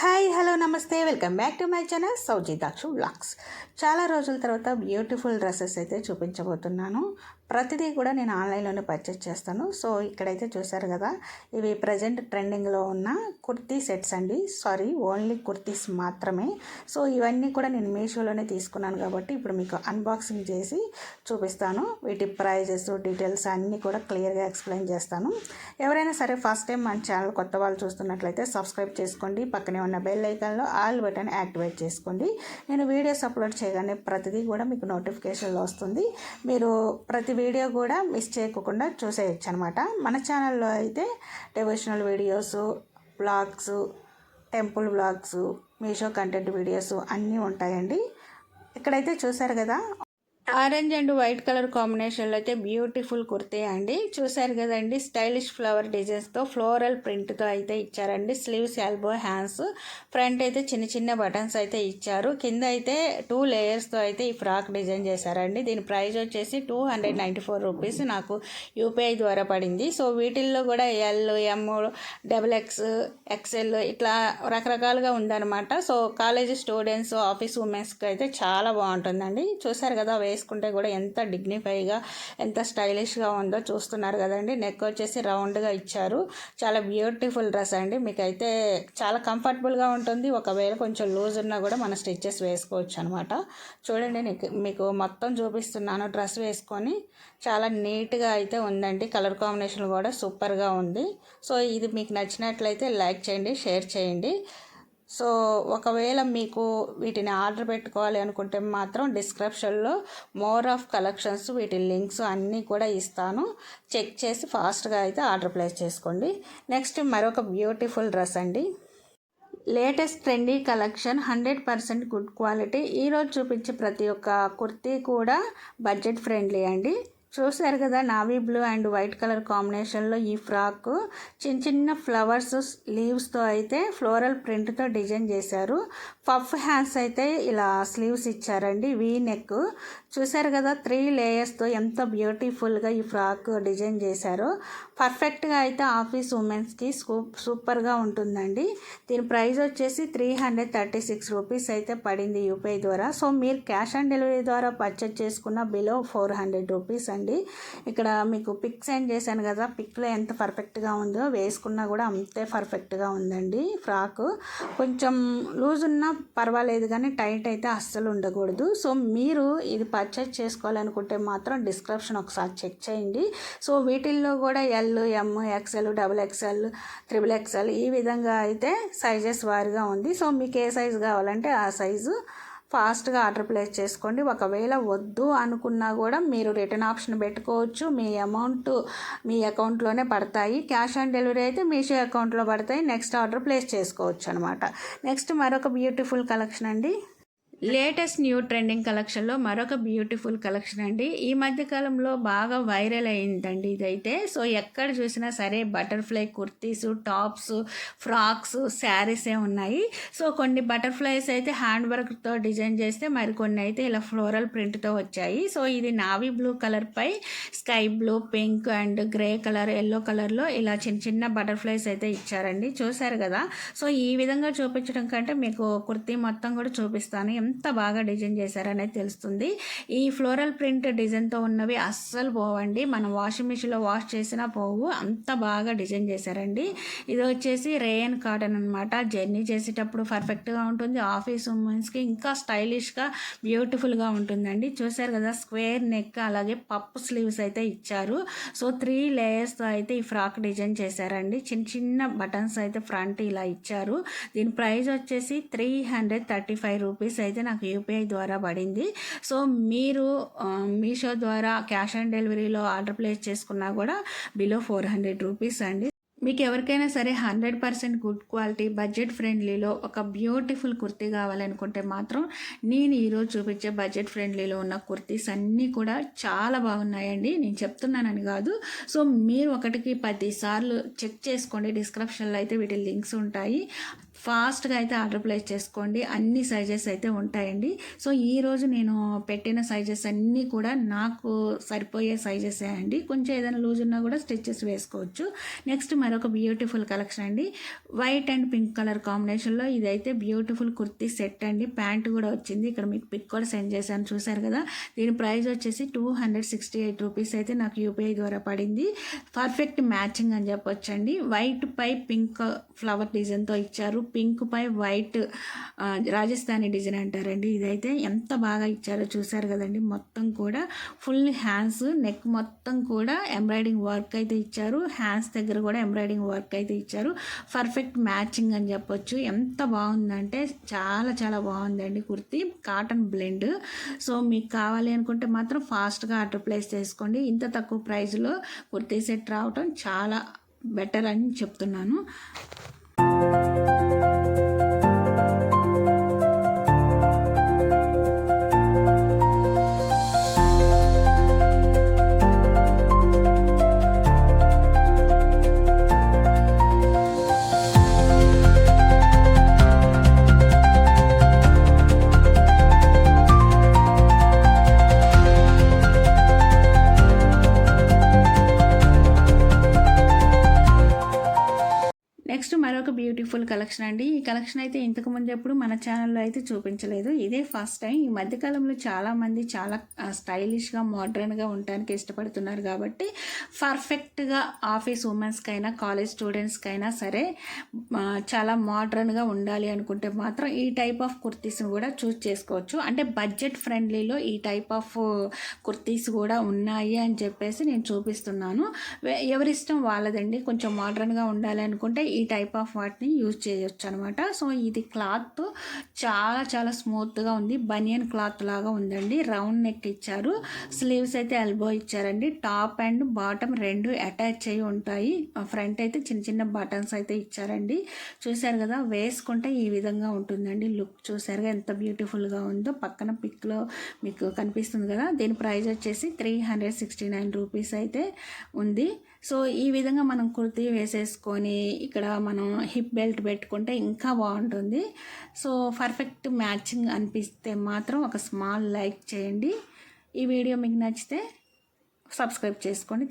Hi hello నమస్తే welcome back to my channel Sowji Dakshu vlogs. చాలా రోజుల తర్వాత బ్యూటిఫుల్ డ్రెస్సెస్ అయితే చూపించబోతున్నాను. ప్రతిదీ కూడా నేను ఆన్లైన్లోనే పర్చేస్ చేస్తాను. సో ఇక్కడైతే చూసారు కదా, ఇవి ప్రజెంట్ ట్రెండింగ్లో ఉన్న కుర్తీ సెట్స్ అండి. సారీ, ఓన్లీ కుర్తీస్ మాత్రమే. సో ఇవన్నీ కూడా నేను మీషోలోనే తీసుకున్నాను కాబట్టి ఇప్పుడు మీకు అన్బాక్సింగ్ చేసి చూపిస్తాను. వీటి ప్రైజెస్ డీటెయిల్స్ అన్నీ కూడా క్లియర్గా ఎక్స్ప్లెయిన్ చేస్తాను. ఎవరైనా సరే ఫస్ట్ టైం మన ఛానల్ కొత్త వాళ్ళు చూస్తున్నట్లయితే సబ్స్క్రైబ్ చేసుకోండి. పక్కనే ఉన్న బెల్ ఐకాన్లో ఆల్ బటన్ యాక్టివేట్ చేసుకోండి. నేను వీడియోస్ అప్లోడ్ చేయగానే ప్రతిదీ కూడా మీకు నోటిఫికేషన్లో వస్తుంది. మీరు ప్రతి వీడియో కూడా మిస్ చేయకుండా చూసేయచ్చు అనమాట. మన ఛానల్లో అయితే devotional videos, blogs, temple blogs, Meesho content videos అన్నీ ఉంటాయండి. ఇక్కడైతే చూసారు కదా, ఆరెంజ్ అండ్ వైట్ కలర్ కాంబినేషన్లో అయితే బ్యూటిఫుల్ కుర్తీ అండి. చూసారు కదండి, స్టైలిష్ ఫ్లవర్ డిజైన్స్తో ఫ్లోరల్ ప్రింట్తో అయితే ఇచ్చారండి. స్లీవ్స్, ఎల్బో, హ్యాండ్స్, ఫ్రంట్ అయితే చిన్న చిన్న బటన్స్ అయితే ఇచ్చారు. కింద అయితే 2 లేయర్స్తో అయితే ఈ ఫ్రాక్ డిజైన్ చేశారండి. దీని ప్రైస్ వచ్చేసి 294 రూపీస్ నాకు యూపీఐ ద్వారా పడింది. సో వీటిల్లో కూడా ఎల్, ఎమ్, XXX, XL ఇట్లా రకరకాలుగా ఉందన్నమాట. సో కాలేజ్ స్టూడెంట్స్, ఆఫీస్ ఉమెన్స్కి అయితే చాలా బాగుంటుందండి. చూసారు కదా, వేసుకుంటే కూడా ఎంత డిగ్నిఫైగా, ఎంత స్టైలిష్గా ఉందో చూస్తున్నారు కదండి. నెక్ వచ్చేసి రౌండ్గా ఇచ్చారు. చాలా బ్యూటిఫుల్ డ్రెస్ అండి. మీకైతే చాలా కంఫర్టబుల్గా ఉంటుంది. ఒకవేళ కొంచెం లూజ్ ఉన్నా కూడా మన స్టిచ్చెస్ వేసుకోవచ్చు అనమాట. చూడండి, మీకు మొత్తం చూపిస్తున్నాను. డ్రెస్ వేసుకొని చాలా నీట్గా అయితే ఉందండి. కలర్ కాంబినేషన్ కూడా సూపర్గా ఉంది. సో ఇది మీకు నచ్చినట్లయితే లైక్ చేయండి, షేర్ చేయండి. సో ఒకవేళ మీకు వీటిని ఆర్డర్ పెట్టుకోవాలి అనుకుంటే మాత్రం డిస్క్రిప్షన్లో మోర్ ఆఫ్ కలెక్షన్స్, వీటి లింక్స్ అన్నీ కూడా ఇస్తాను. చెక్ చేసి ఫాస్ట్గా అయితే ఆర్డర్ ప్లేస్ చేసుకోండి. నెక్స్ట్ మరొక బ్యూటిఫుల్ డ్రెస్ అండి. Latest trendy collection, 100% good quality. ఈరోజు చూపించే ప్రతి ఒక్క కుర్తీ కూడా బడ్జెట్ ఫ్రెండ్లీ అండి. చూసారు కదా, navy blue and white colour కాంబినేషన్లో ఈ ఫ్రాక్ చిన్న చిన్న ఫ్లవర్స్ లీవ్స్తో అయితే ఫ్లోరల్ ప్రింట్తో డిజైన్ చేశారు. పఫ్ హ్యాండ్స్ అయితే ఇలా స్లీవ్స్ ఇచ్చారండి. వీ నెక్ చూసారు కదా, 3 లేయర్స్తో ఎంత బ్యూటిఫుల్గా ఈ ఫ్రాక్ డిజైన్ చేశారో. పర్ఫెక్ట్గా అయితే ఆఫీస్ ఉమెన్స్కి సూపర్గా ఉంటుందండి. దీని ప్రైస్ వచ్చేసి 336 రూపీస్ అయితే పడింది యూపీఐ ద్వారా. సో మీరు క్యాష్ ఆన్ డెలివరీ ద్వారా పర్చేజ్ చేసుకున్న బిలో 400 రూపీస్ అండి. ఇక్కడ మీకు పిక్ సెండ్ చేశాను కదా, పిక్లో ఎంత పర్ఫెక్ట్గా ఉందో వేసుకున్నా కూడా అంతే పర్ఫెక్ట్గా ఉందండి. ఫ్రాక్ కొంచెం లూజ్ ఉన్నా పర్వాలేదు కానీ టైట్ అయితే అస్సలు ఉండకూడదు. సో మీరు ఇది పర్చేజ్ చేసుకోవాలనుకుంటే మాత్రం డిస్క్రిప్షన్ ఒకసారి చెక్ చేయండి. సో వీటిల్లో కూడా ఎల్, ఎమ్, XL, XXL, XXXL ఈ విధంగా అయితే సైజెస్ వారిగా ఉంది. సో మీకు ఏ సైజు కావాలంటే ఆ సైజు ఫాస్ట్గా ఆర్డర్ ప్లేస్ చేసుకోండి. ఒకవేళ వద్దు అనుకున్నా కూడా మీరు రిటర్న్ ఆప్షన్ పెట్టుకోవచ్చు. మీ అమౌంట్ మీ అకౌంట్లోనే పడతాయి. క్యాష్ ఆన్ డెలివరీ అయితే మీషో అకౌంట్లో పడతాయి. నెక్స్ట్ ఆర్డర్ ప్లేస్ చేసుకోవచ్చు అనమాట. నెక్స్ట్ మరొక బ్యూటిఫుల్ కలెక్షన్ అండి. లేటెస్ట్ న్యూ ట్రెండింగ్ కలెక్షన్లో మరొక బ్యూటిఫుల్ కలెక్షన్ అండి. ఈ మధ్యకాలంలో బాగా వైరల్ అయిందండి ఇదైతే. సో ఎక్కడ చూసినా సరే బటర్ఫ్లై కుర్తీస్, టాప్స్, ఫ్రాక్స్, శారీసే ఉన్నాయి. సో కొన్ని బటర్ఫ్లైస్ అయితే హ్యాండ్ వర్క్తో డిజైన్ చేస్తే, మరికొన్ని అయితే ఇలా ఫ్లోరల్ ప్రింట్తో వచ్చాయి. సో ఇది నావీ బ్లూ కలర్పై sky blue, pink and grey colour, yellow కలర్లో ఇలా చిన్న చిన్న బటర్ఫ్లైస్ అయితే ఇచ్చారండి. చూసారు కదా. సో ఈ విధంగా చూపించడం కంటే మీకు కుర్తీ మొత్తం కూడా చూపిస్తాను. ఎంత బాగా డిజైన్ చేశారనేది తెలుస్తుంది. ఈ ఫ్లోరల్ ప్రింట్ డిజైన్తో ఉన్నవి అస్సలు పోవండి. మనం వాషింగ్ మిషన్లో వాష్ చేసినా పోవు, అంత బాగా డిజైన్ చేశారండి. ఇది వచ్చేసి రేయన్ కాటన్ అనమాట. జర్నీ చేసేటప్పుడు పర్ఫెక్ట్గా ఉంటుంది. ఆఫీస్ ఉమెన్స్కి ఇంకా స్టైలిష్గా బ్యూటిఫుల్గా ఉంటుందండి. చూసారు కదా, స్క్వేర్ నెక్ అలాగే పప్పు స్లీవ్స్ అయితే ఇచ్చారు. సో 3 లేయర్స్తో అయితే ఈ ఫ్రాక్ డిజైన్ చేశారండి. చిన్న చిన్న బటన్స్ అయితే ఫ్రంట్ ఇలా ఇచ్చారు. దీని ప్రైస్ వచ్చేసి 335 రూపీస్ అయితే నాకు యూపీఐ ద్వారా పడింది. సో మీరు మీషో ద్వారా క్యాష్ ఆన్ డెలివరీలో ఆర్డర్ ప్లేస్ చేసుకున్నా కూడా బిలో 400 రూపీస్ అండి. మీకు ఎవరికైనా సరే 100% గుడ్ క్వాలిటీ బడ్జెట్ ఫ్రెండ్లీలో ఒక బ్యూటిఫుల్ కుర్తీ కావాలనుకుంటే మాత్రం నేను ఈరోజు చూపించే బడ్జెట్ ఫ్రెండ్లీలో ఉన్న కుర్తీస్ అన్నీ కూడా చాలా బాగున్నాయండి. నేను చెప్తున్నానని కాదు. సో మీరు 1కి 10 సార్లు చెక్ చేసుకోండి. డిస్క్రిప్షన్లో అయితే వీటి లింక్స్ ఉంటాయి. ఫాస్ట్గా అయితే ఆర్డర్ ప్లేస్ చేసుకోండి. అన్ని సైజెస్ అయితే ఉంటాయండి. సో ఈరోజు నేను పెట్టిన సైజెస్ అన్నీ కూడా నాకు సరిపోయే సైజెసే అండి. కొంచెం ఏదైనా లూజ్ ఉన్నా కూడా స్టిచెస్ వేసుకోవచ్చు. నెక్స్ట్ మరొక బ్యూటిఫుల్ కలెక్షన్ అండి. వైట్ అండ్ పింక్ కలర్ కాంబినేషన్లో ఇదైతే బ్యూటిఫుల్ కుర్తీ సెట్ అండి. ప్యాంట్ కూడా వచ్చింది. ఇక్కడ మీకు పిక్ కూడా సెండ్ చేశాను, చూసారు కదా. దీని ప్రైస్ వచ్చేసి 268 రూపీస్ అయితే నాకు యూపీఐ ద్వారా పడింది. పర్ఫెక్ట్ మ్యాచింగ్ అని చెప్పొచ్చండి. వైట్ పై పింక్ ఫ్లవర్ డిజైన్తో ఇచ్చారు. పింక్ పై వైట్ రాజస్థానీ డిజైన్ అంటారండి. ఇదైతే ఎంత బాగా ఇచ్చారో చూసారు కదండి. మొత్తం కూడా ఫుల్ హ్యాండ్స్, నెక్ మొత్తం కూడా ఎంబ్రాయిడింగ్ వర్క్ అయితే ఇచ్చారు. హ్యాండ్స్ దగ్గర కూడా ఎంబ్రాయిడింగ్ వర్క్ అయితే ఇచ్చారు. పర్ఫెక్ట్ మ్యాచింగ్ అని చెప్పొచ్చు. ఎంత బాగుందంటే చాలా చాలా బాగుందండి కుర్తీ. Cotton blend. సో మీకు కావాలి అనుకుంటే మాత్రం ఫాస్ట్గా ఆర్డర్ ప్లేస్ చేసుకోండి. ఇంత తక్కువ ప్రైస్లో కుర్తీ సెట్ రావటం చాలా బెటర్ అని చెప్తున్నాను. నెక్స్ట్ మరొక బ్యూటిఫుల్ కలెక్షన్ అండి. ఈ కలెక్షన్ అయితే ఇంతకుముందు ఎప్పుడు మన ఛానల్లో అయితే చూపించలేదు. ఇదే ఫస్ట్ టైం. ఈ మధ్యకాలంలో చాలామంది చాలా స్టైలిష్గా మోడ్రన్గా ఉండడానికి ఇష్టపడుతున్నారు కాబట్టి పర్ఫెక్ట్గా ఆఫీస్ ఉమెన్స్కైనా కాలేజ్ స్టూడెంట్స్కైనా సరే చాలా మోడ్రన్గా ఉండాలి అనుకుంటే మాత్రం ఈ టైప్ ఆఫ్ కుర్తీస్ని కూడా చూస్ చేసుకోవచ్చు. అంటే బడ్జెట్ ఫ్రెండ్లీలో ఈ టైప్ ఆఫ్ కుర్తీస్ కూడా ఉన్నాయి అని చెప్పేసి నేను చూపిస్తున్నాను. ఎవరిష్టం వాళ్ళదండి. కొంచెం మోడ్రన్గా ఉండాలి అనుకుంటే ఈ టైప్ ఆఫ్ వాటిని యూజ్ చేయొచ్చు అనమాట. సో ఇది క్లాత్ చాలా చాలా స్మూత్గా ఉంది. బనియన్ క్లాత్ లాగా ఉందండి. రౌండ్ నెక్ ఇచ్చారు. స్లీవ్స్ అయితే ఎల్బో ఇచ్చారండి. టాప్ అండ్ బాటమ్ రెండు అటాచ్ అయ్యి ఉంటాయి. ఫ్రంట్ అయితే చిన్న చిన్న బటన్స్ అయితే ఇచ్చారండి. చూసారు కదా, వేసుకుంటే ఈ విధంగా ఉంటుందండి. లుక్ చూసారుగా ఎంత బ్యూటిఫుల్గా ఉందో. పక్కన పిక్లో మీకు కనిపిస్తుంది కదా. దీని ప్రైస్ వచ్చేసి 369 రూపీస్ అయితే ఉంది. సో ఈ విధంగా మనం కుర్తీ వేసేసుకొని ఇక్కడ మనం హిప్ బెల్ట్ పెట్టుకుంటే ఇంకా బాగుంటుంది. సో పర్ఫెక్ట్ మ్యాచింగ్ అనిపిస్తే మాత్రం ఒక స్మాల్ లైక్ చేయండి. ఈ వీడియో మీకు నచ్చితే సబ్స్క్రైబ్ చేసుకోండి.